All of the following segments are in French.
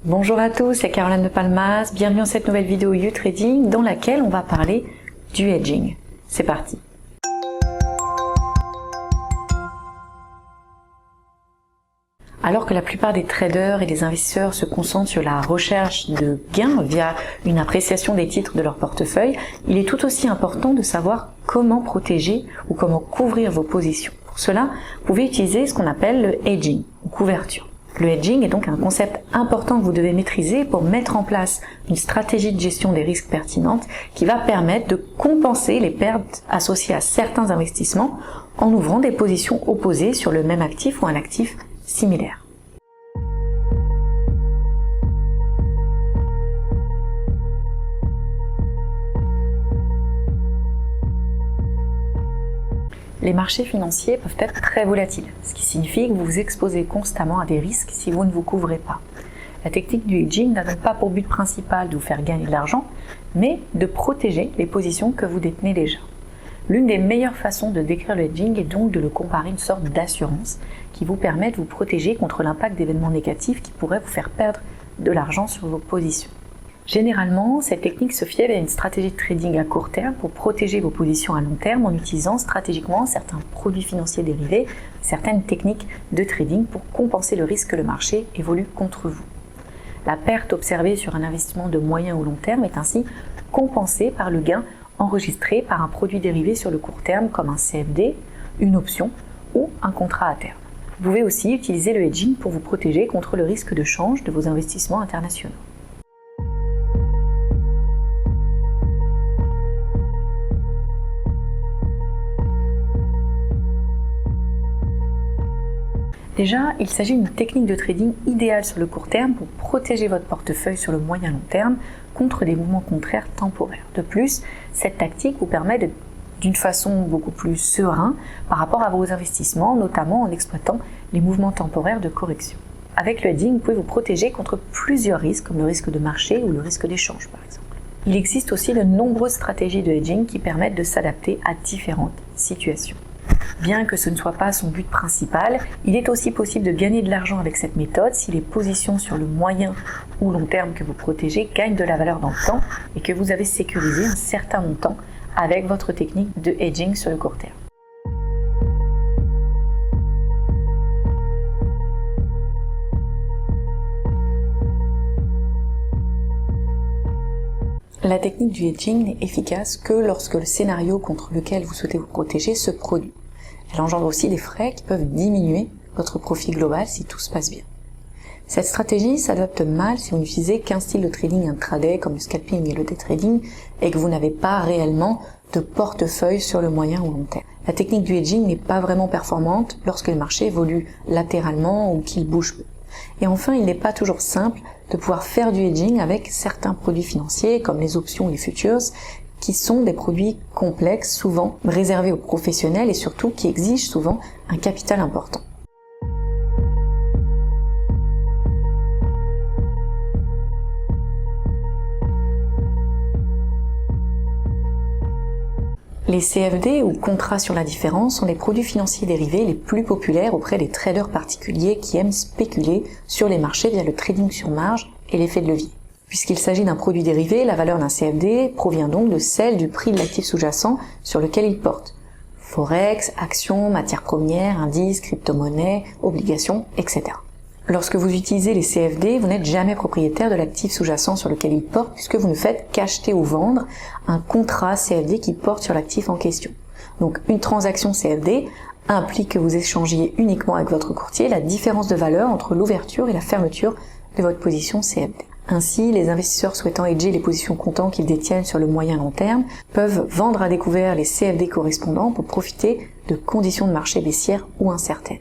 Bonjour à tous, c'est Caroline de Palmas, bienvenue dans cette nouvelle vidéo YouTrading dans laquelle on va parler du hedging. C'est parti. Alors que la plupart des traders et des investisseurs se concentrent sur la recherche de gains via une appréciation des titres de leur portefeuille, il est tout aussi important de savoir comment protéger ou comment couvrir vos positions. Pour cela, vous pouvez utiliser ce qu'on appelle le hedging, ou couverture. Le hedging est donc un concept important que vous devez maîtriser pour mettre en place une stratégie de gestion des risques pertinente qui va permettre de compenser les pertes associées à certains investissements en ouvrant des positions opposées sur le même actif ou un actif similaire. Les marchés financiers peuvent être très volatiles, ce qui signifie que vous vous exposez constamment à des risques si vous ne vous couvrez pas. La technique du hedging n'a donc pas pour but principal de vous faire gagner de l'argent, mais de protéger les positions que vous détenez déjà. L'une des meilleures façons de décrire le hedging est donc de le comparer à une sorte d'assurance qui vous permet de vous protéger contre l'impact d'événements négatifs qui pourraient vous faire perdre de l'argent sur vos positions. Généralement, cette technique se fiait à une stratégie de trading à court terme pour protéger vos positions à long terme en utilisant stratégiquement certains produits financiers dérivés, certaines techniques de trading pour compenser le risque que le marché évolue contre vous. La perte observée sur un investissement de moyen ou long terme est ainsi compensée par le gain enregistré par un produit dérivé sur le court terme comme un CFD, une option ou un contrat à terme. Vous pouvez aussi utiliser le hedging pour vous protéger contre le risque de change de vos investissements internationaux. Déjà, il s'agit d'une technique de trading idéale sur le court terme pour protéger votre portefeuille sur le moyen long terme contre des mouvements contraires temporaires. De plus, cette tactique vous permet d'une façon beaucoup plus sereine par rapport à vos investissements, notamment en exploitant les mouvements temporaires de correction. Avec le hedging, vous pouvez vous protéger contre plusieurs risques, comme le risque de marché ou le risque d'échange par exemple. Il existe aussi de nombreuses stratégies de hedging qui permettent de s'adapter à différentes situations. Bien que ce ne soit pas son but principal, il est aussi possible de gagner de l'argent avec cette méthode si les positions sur le moyen ou long terme que vous protégez gagnent de la valeur dans le temps et que vous avez sécurisé un certain montant avec votre technique de hedging sur le court terme. La technique du hedging n'est efficace que lorsque le scénario contre lequel vous souhaitez vous protéger se produit. Elle engendre aussi des frais qui peuvent diminuer votre profit global si tout se passe bien. Cette stratégie s'adapte mal si vous n'utilisez qu'un style de trading intraday comme le scalping et le day trading et que vous n'avez pas réellement de portefeuille sur le moyen ou long terme. La technique du hedging n'est pas vraiment performante lorsque le marché évolue latéralement ou qu'il bouge peu. Et enfin, il n'est pas toujours simple de pouvoir faire du hedging avec certains produits financiers comme les options et les futures qui sont des produits complexes, souvent réservés aux professionnels et surtout qui exigent souvent un capital important. Les CFD ou contrats sur la différence sont les produits financiers dérivés les plus populaires auprès des traders particuliers qui aiment spéculer sur les marchés via le trading sur marge et l'effet de levier. Puisqu'il s'agit d'un produit dérivé, la valeur d'un CFD provient donc de celle du prix de l'actif sous-jacent sur lequel il porte. Forex, actions, matières premières, indices, crypto-monnaies, obligations, etc. Lorsque vous utilisez les CFD, vous n'êtes jamais propriétaire de l'actif sous-jacent sur lequel il porte puisque vous ne faites qu'acheter ou vendre un contrat CFD qui porte sur l'actif en question. Donc une transaction CFD implique que vous échangiez uniquement avec votre courtier la différence de valeur entre l'ouverture et la fermeture de votre position CFD. Ainsi, les investisseurs souhaitant hedger les positions comptant qu'ils détiennent sur le moyen long terme peuvent vendre à découvert les CFD correspondants pour profiter de conditions de marché baissières ou incertaines.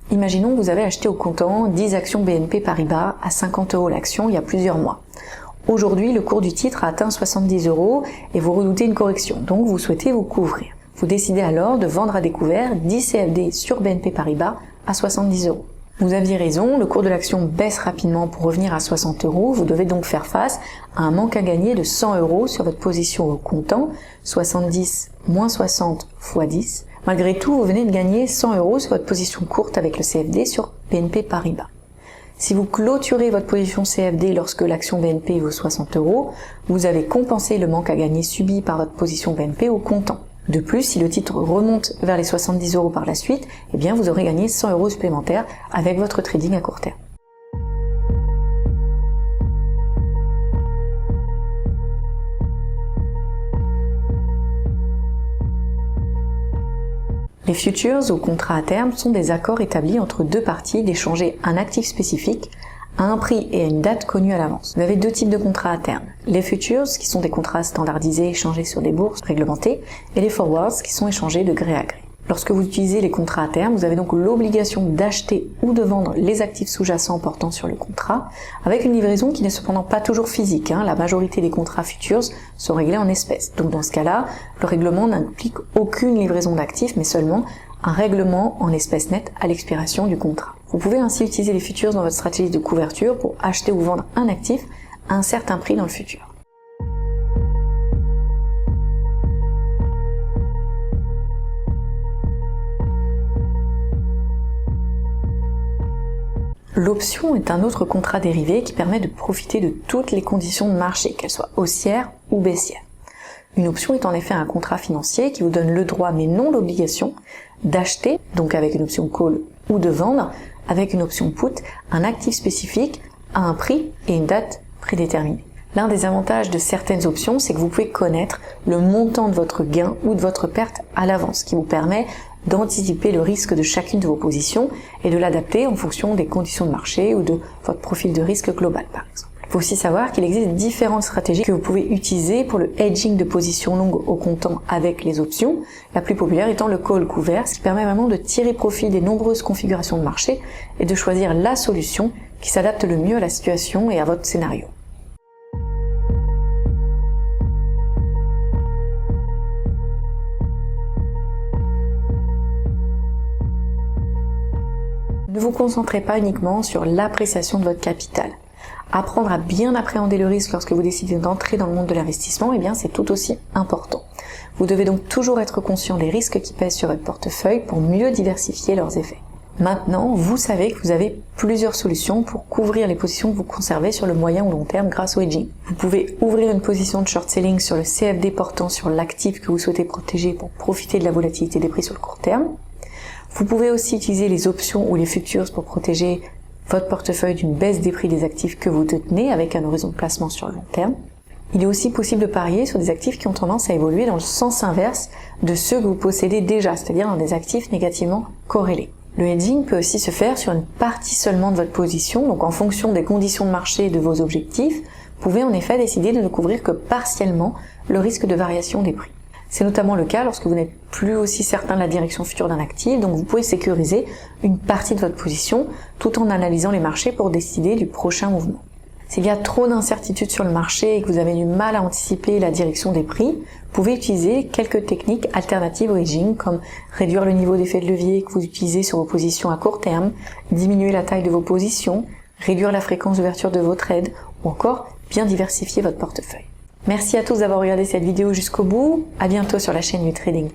Imaginons que vous avez acheté au comptant 10 actions BNP Paribas à 50 € l'action il y a plusieurs mois. Aujourd'hui, le cours du titre a atteint 70 € et vous redoutez une correction, donc vous souhaitez vous couvrir. Vous décidez alors de vendre à découvert 10 CFD sur BNP Paribas à 70 €. Vous aviez raison, le cours de l'action baisse rapidement pour revenir à 60 €. Vous devez donc faire face à un manque à gagner de 100 € sur votre position au comptant, 70 moins 60 fois 10. Malgré tout, vous venez de gagner 100 € sur votre position courte avec le CFD sur BNP Paribas. Si vous clôturez votre position CFD lorsque l'action BNP vaut 60 €, vous avez compensé le manque à gagner subi par votre position BNP au comptant. De plus, si le titre remonte vers les 70 € par la suite, eh bien vous aurez gagné 100 € supplémentaires avec votre trading à court terme. Les futures ou contrats à terme sont des accords établis entre deux parties d'échanger un actif spécifique à un prix et à une date connue à l'avance. Vous avez deux types de contrats à terme. Les futures, qui sont des contrats standardisés échangés sur des bourses réglementées, et les forwards, qui sont échangés de gré à gré. Lorsque vous utilisez les contrats à terme, vous avez donc l'obligation d'acheter ou de vendre les actifs sous-jacents portant sur le contrat, avec une livraison qui n'est cependant pas toujours physique. La majorité des contrats futures sont réglés en espèces. Donc dans ce cas-là, le règlement n'implique aucune livraison d'actifs, mais seulement un règlement en espèces nettes à l'expiration du contrat. Vous pouvez ainsi utiliser les futures dans votre stratégie de couverture pour acheter ou vendre un actif à un certain prix dans le futur. L'option est un autre contrat dérivé qui permet de profiter de toutes les conditions de marché, qu'elles soient haussières ou baissières. Une option est en effet un contrat financier qui vous donne le droit, mais non l'obligation, d'acheter, donc avec une option call, ou de vendre, avec une option put, un actif spécifique à un prix et une date prédéterminée. L'un des avantages de certaines options, c'est que vous pouvez connaître le montant de votre gain ou de votre perte à l'avance, ce qui vous permet d'anticiper le risque de chacune de vos positions et de l'adapter en fonction des conditions de marché ou de votre profil de risque global, par exemple. Il faut aussi savoir qu'il existe différentes stratégies que vous pouvez utiliser pour le hedging de positions longues au comptant avec les options, la plus populaire étant le call couvert, ce qui permet vraiment de tirer profit des nombreuses configurations de marché et de choisir la solution qui s'adapte le mieux à la situation et à votre scénario. Ne vous concentrez pas uniquement sur l'appréciation de votre capital. Apprendre à bien appréhender le risque lorsque vous décidez d'entrer dans le monde de l'investissement, eh bien c'est tout aussi important. Vous devez donc toujours être conscient des risques qui pèsent sur votre portefeuille pour mieux diversifier leurs effets. Maintenant, vous savez que vous avez plusieurs solutions pour couvrir les positions que vous conservez sur le moyen ou long terme grâce au hedging. Vous pouvez ouvrir une position de short selling sur le CFD portant sur l'actif que vous souhaitez protéger pour profiter de la volatilité des prix sur le court terme. Vous pouvez aussi utiliser les options ou les futures pour protéger votre portefeuille d'une baisse des prix des actifs que vous détenez avec un horizon de placement sur le long terme. Il est aussi possible de parier sur des actifs qui ont tendance à évoluer dans le sens inverse de ceux que vous possédez déjà, c'est-à-dire dans des actifs négativement corrélés. Le hedging peut aussi se faire sur une partie seulement de votre position, donc en fonction des conditions de marché et de vos objectifs, vous pouvez en effet décider de ne couvrir que partiellement le risque de variation des prix. C'est notamment le cas lorsque vous n'êtes plus aussi certain de la direction future d'un actif, donc vous pouvez sécuriser une partie de votre position tout en analysant les marchés pour décider du prochain mouvement. S'il y a trop d'incertitudes sur le marché et que vous avez du mal à anticiper la direction des prix, vous pouvez utiliser quelques techniques alternatives au hedging comme réduire le niveau d'effet de levier que vous utilisez sur vos positions à court terme, diminuer la taille de vos positions, réduire la fréquence d'ouverture de vos trades ou encore bien diversifier votre portefeuille. Merci à tous d'avoir regardé cette vidéo jusqu'au bout. À bientôt sur la chaîne du Trading.